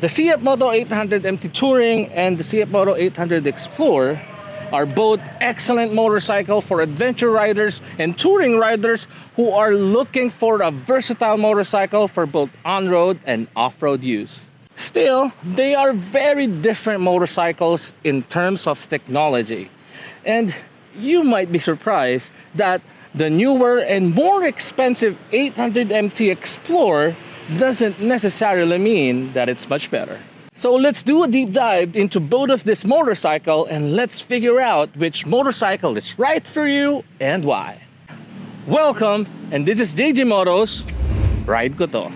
The Cfmoto 800Mt Touring and the Cfmoto 800 Explorer are both excellent motorcycles for adventure riders and touring riders who are looking for a versatile motorcycle for both on-road and off-road use. Still, they are very different motorcycles in terms of technology. And you might be surprised that the newer and more expensive 800Mt Explorer doesn't necessarily mean that it's much better. So let's do a deep dive into both of this motorcycle and let's figure out which motorcycle is right for you and why. Welcome, and this is Cfmoto's Ride Ko To.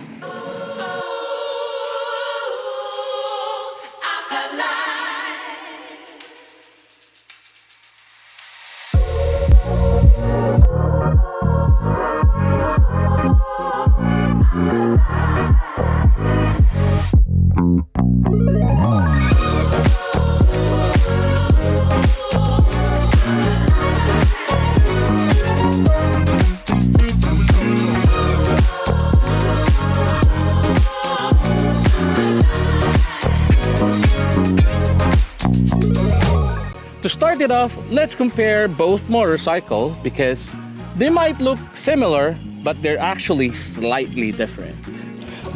To start it off, let's compare both motorcycles because they might look similar, but they're actually slightly different.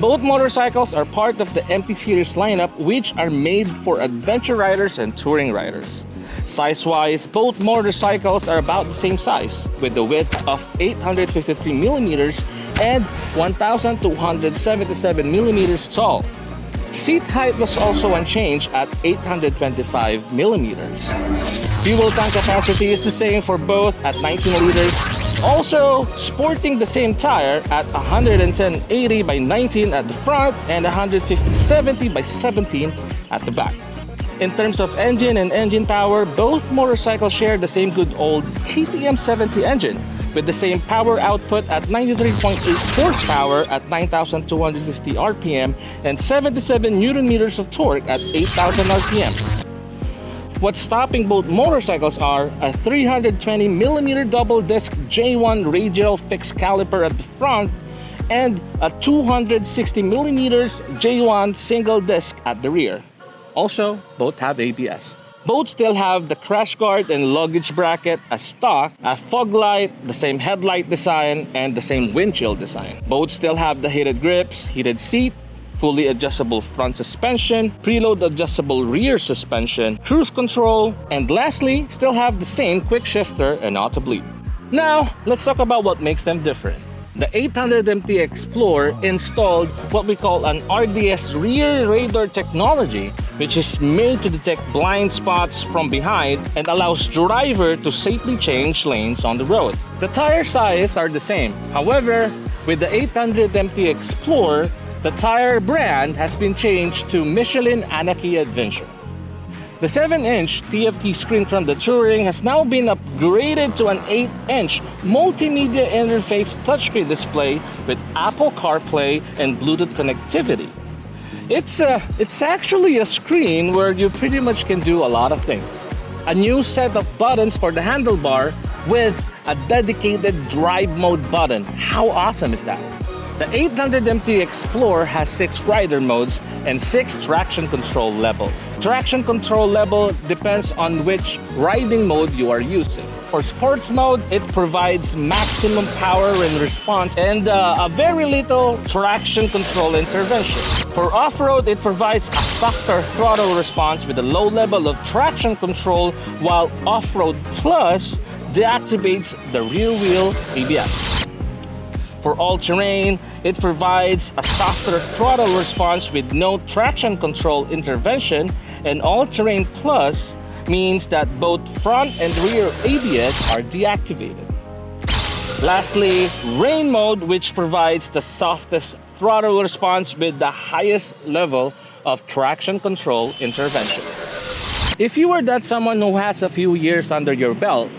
Both motorcycles are part of the MT series lineup, which are made for adventure riders and touring riders. Size-wise, both motorcycles are about the same size, with the width of 853mm and 1,277mm tall. Seat height was also unchanged at 825mm. Fuel tank capacity is the same for both at 19 liters, also sporting the same tire at 110/80 by 19 at the front and 150/70 by 17 at the back. In terms of engine and engine power, both motorcycles share the same good old KTM 70 engine, with the same power output at 93.8 horsepower at 9,250 RPM and 77 Nm of torque at 8,000 RPM. What's stopping both motorcycles are a 320mm double disc J1 radial fixed caliper at the front and a 260mm J1 single disc at the rear. Also, both have ABS. Both still have the crash guard and luggage bracket as stock, a fog light, the same headlight design, and the same windshield design. Both still have the heated grips, heated seat, fully adjustable front suspension, preload adjustable rear suspension, cruise control, and lastly, still have the same quick shifter and auto bleed. Now, let's talk about what makes them different. The 800Mt Explorer installed what we call an RDS rear radar technology, which is made to detect blind spots from behind and allows driver to safely change lanes on the road. The tire size are the same. However, with the 800Mt Explorer, the tire brand has been changed to Michelin Anarchy Adventure. The 7-inch TFT screen from the Touring has now been upgraded to an 8-inch multimedia interface touchscreen display with Apple CarPlay and Bluetooth connectivity. It's actually a screen where you pretty much can do a lot of things. A new set of buttons for the handlebar with a dedicated drive mode button. How awesome is that? The 800Mt Explorer has 6 rider modes and 6 traction control levels. Traction control level depends on which riding mode you are using. For sports mode, it provides maximum power and response and a very little traction control intervention. For off-road, it provides a softer throttle response with a low level of traction control, while Off-Road Plus deactivates the rear wheel ABS. For all-terrain, it provides a softer throttle response with no traction control intervention, and All-Terrain Plus means that both front and rear ABS are deactivated. Lastly, Rain Mode, which provides the softest throttle response with the highest level of traction control intervention. If you are that someone who has a few years under your belt,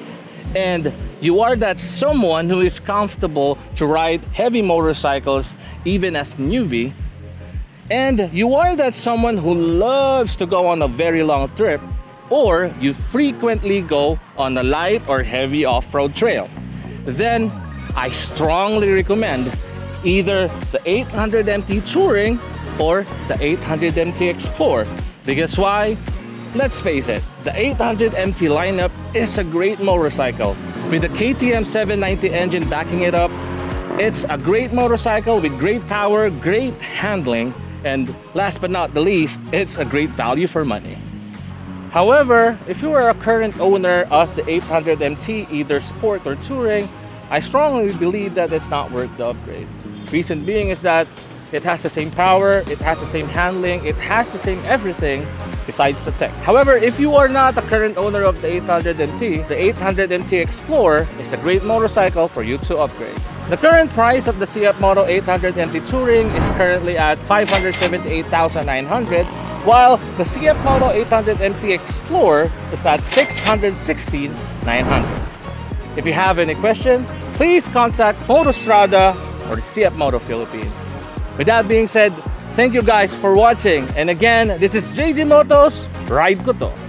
and you are that someone who is comfortable to ride heavy motorcycles even as newbie, and you are that someone who loves to go on a very long trip, or you frequently go on a light or heavy off-road trail, then I strongly recommend either the 800Mt Touring or the 800MT Explorer. Because why? Let's face it, the 800MT lineup is a great motorcycle. With the KTM 790 engine backing it up, it's a great motorcycle with great power, great handling, and last but not the least, it's a great value for money. However, if you are a current owner of the 800MT, either sport or touring, I strongly believe that it's not worth the upgrade. Reason being is that it has the same power, it has the same handling, it has the same everything besides the tech. However, if you are not a current owner of the 800MT, the 800MT Explorer is a great motorcycle for you to upgrade. The current price of the Cfmoto 800MT Touring is currently at 578,900, while the Cfmoto 800MT Explorer is at 616,900. If you have any question, please contact Motostrada or the Cfmoto Philippines. With that being said, thank you guys for watching. And again, this is JG Motos, Ride ko to.